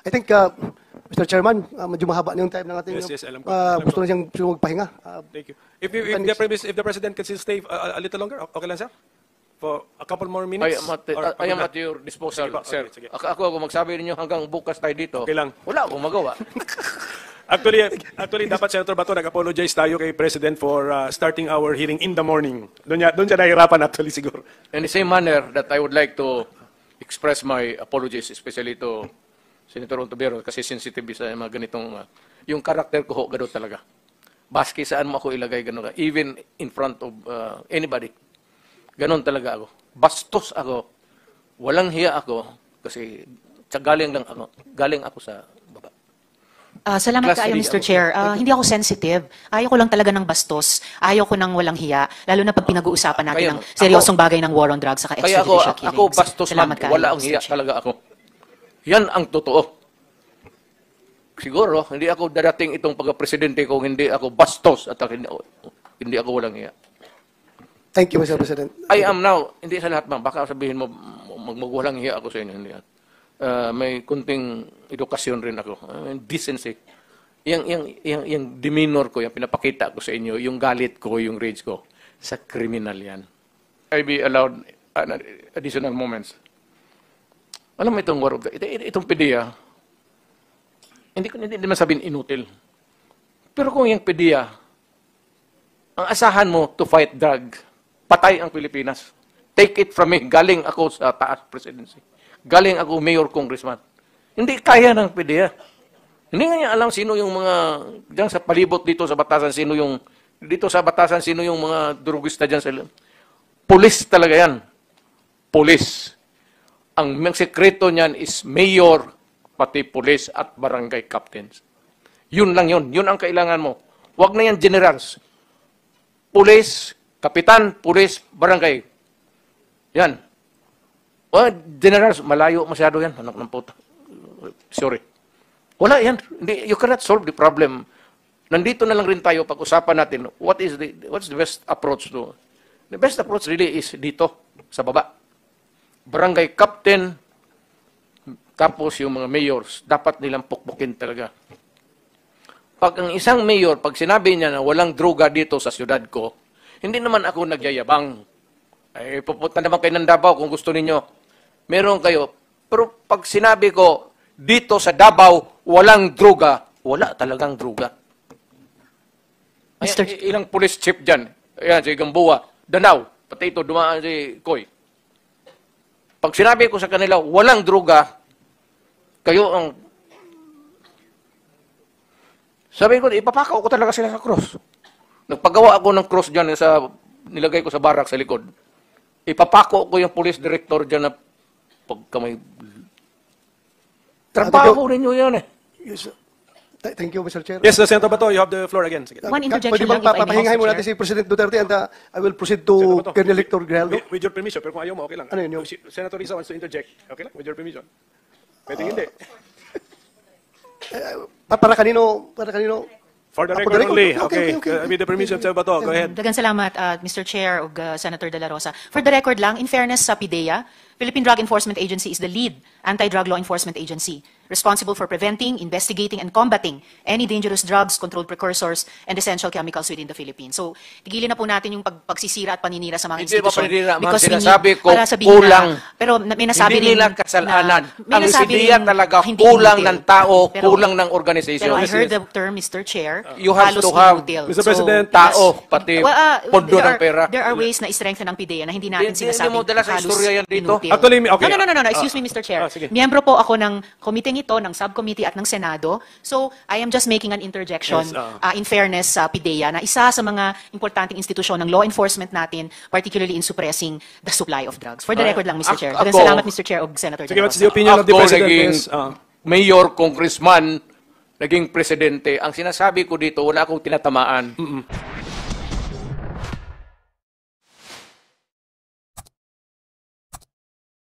I think, Mr. Chairman, medyo mahaba na yung time ng ating Yes, alam ko. Alam gusto ko. na siyang magpahinga. Thank you. If the president can still stay a little longer, okay lang, sir? For a couple more minutes? I am at your disposal, Sige po, sir. sige. Ako magsabi ninyo hanggang bukas tayo dito. Okay lang. Wala akong magawa. Actually, dapat, Senator Bato, nag-apologize tayo kay President for starting our hearing in the morning. Doon siya nahirapan actually siguro. In the same manner that I would like to express my apologies, especially to Senator Ontiveros, kasi sensitive sa mga ganitong, yung karakter ko, gano'n talaga. Baski saan mo ako ilagay, gano'n. Even in front of anybody. Ganon talaga ako. Bastos ako. Walang hiya ako kasi galing ako sa baba. Salamat kayo, Mr. Chair. Hindi ako sensitive. Ayaw ko lang talaga ng bastos. Ayaw ko ng walang hiya. Lalo na pag pinag-uusapan natin ng seryosong bagay ng war on drugs sa extrajudicial killings. Ako bastos man. Wala ang hiya talaga ako. Yan ang totoo. Siguro, hindi ako darating itong pagka-presidente kung hindi ako bastos at hindi ako walang hiya. Thank you, Mr. President. I am now, hindi sa lahat ba, baka sabihin mo, magwalang hiya ako sa inyo. Hindi yan. May kunting edukasyon rin ako. Decency. Yung demeanor ko, yung pinapakita ko sa inyo, yung galit ko, yung rage ko, sa criminal yan. I be allowed additional moments. Alam mo itong war of itong PDEA, hindi man sabihin inutil. Pero kung yung PDEA, ang asahan mo to fight drug, patay ang Pilipinas. Take it from me. Galing ako sa taas presidency. Galing ako mayor, congressman. Hindi kaya ng PDEA. Hindi nga niya alam sino yung mga, diyan sa palibot dito sa Batasan, sino yung mga drugista diyan sa pulis talaga yan. Pulis. Ang sekreto niyan is mayor, pati pulis at barangay captains. Yun lang yun. Yun ang kailangan mo. Huwag na yan generals. Pulis, kapitan, pulis, barangay. Yan. Generals, malayo masyado yan. Anak ng puta. Sorry. Wala yan. You cannot solve the problem. Nandito na lang rin tayo pag-usapan natin what's the best approach to. The best approach really is dito, sa baba. Barangay captain, tapos yung mga mayors, dapat nilang pukpukin talaga. Pag ang isang mayor, pag sinabi niya na walang droga dito sa syudad ko, hindi naman ako nagyayabang. Ay, pupunta naman kayo ng Davao kung gusto ninyo. Meron kayo. Pero pag sinabi ko, dito sa Davao, walang droga, wala talagang droga. Ay, ilang police chief dyan. Ayan, si Gamboa, Danau, pati ito, dumaan si Koy. Pag sinabi ko sa kanila, walang droga, kayo ang... Sabi ko, ipapakaw ko talaga sila sa cross. Nagpagawa ako ng cross dyan, nilagay ko sa barak sa likod. Ipapako ko yung police director dyan na pagkamay... Trabaho rin nyo yan eh. Yes, thank you, Mr. Chair. Yes, Senator Bato, you have the floor again. Sige. One interjection Pwede lang, bang if I may, papahingahin Mr. mo natin Chair? si President Duterte and I will proceed to Senator Bato, Colonel Hector Grijaldo. with your permission, pero kung ayaw mo, okay lang. Ano yun, yung- Senator Risa wants to interject. Okay lang, with your permission. Pwede hindi. Para kanino? For the For record the record. only. Okay. With the permission, Senator Bato, go ahead. Dagan salamat, Mr. Chair ug Senator De La Rosa. For the record lang, in fairness sa PDEA, Philippine Drug Enforcement Agency is the lead anti-drug law enforcement agency responsible for preventing, investigating, and combating any dangerous drugs, controlled precursors, and essential chemicals within the Philippines. So, tigilin na po natin yung pagsisira at paninira sa mga Hindi ba institusyon. paninira? Because we Sinasabi need- ko, para sabihin kulang. pero may nasabi Hindi rin nila kasalanan. may Ang nasabi PDEA rin talaga hindi kulang inutil. ng tao, Pero- kulang ng organisation. Pero I heard the term, Mr. Chair, You have halos to have, inutil. Mr. President, tao, pati pondo ng pera. There are ways na i-strengthen ng PDEA na hindi natin Hindi sinasabing mo dala sa halos istorya yan dito. inutil. Actually, okay. No. Excuse me, Mr. Chair. Sige. Miyembro po ako ng committee ito, ng subcommittee at ng Senado. So, I am just making an interjection Yes, in fairness sa PDEA na isa sa mga importanteng institusyon ng law enforcement natin, particularly in suppressing the supply of drugs. For the record lang, Mr. Chair. Ako- Salamat, Mr. Chair, og Senator De Sige, La what's the Rosa. opinion of the Ako President? naging Yes, mayor, congressman, naging presidente. Ang sinasabi ko dito, wala akong tinatamaan.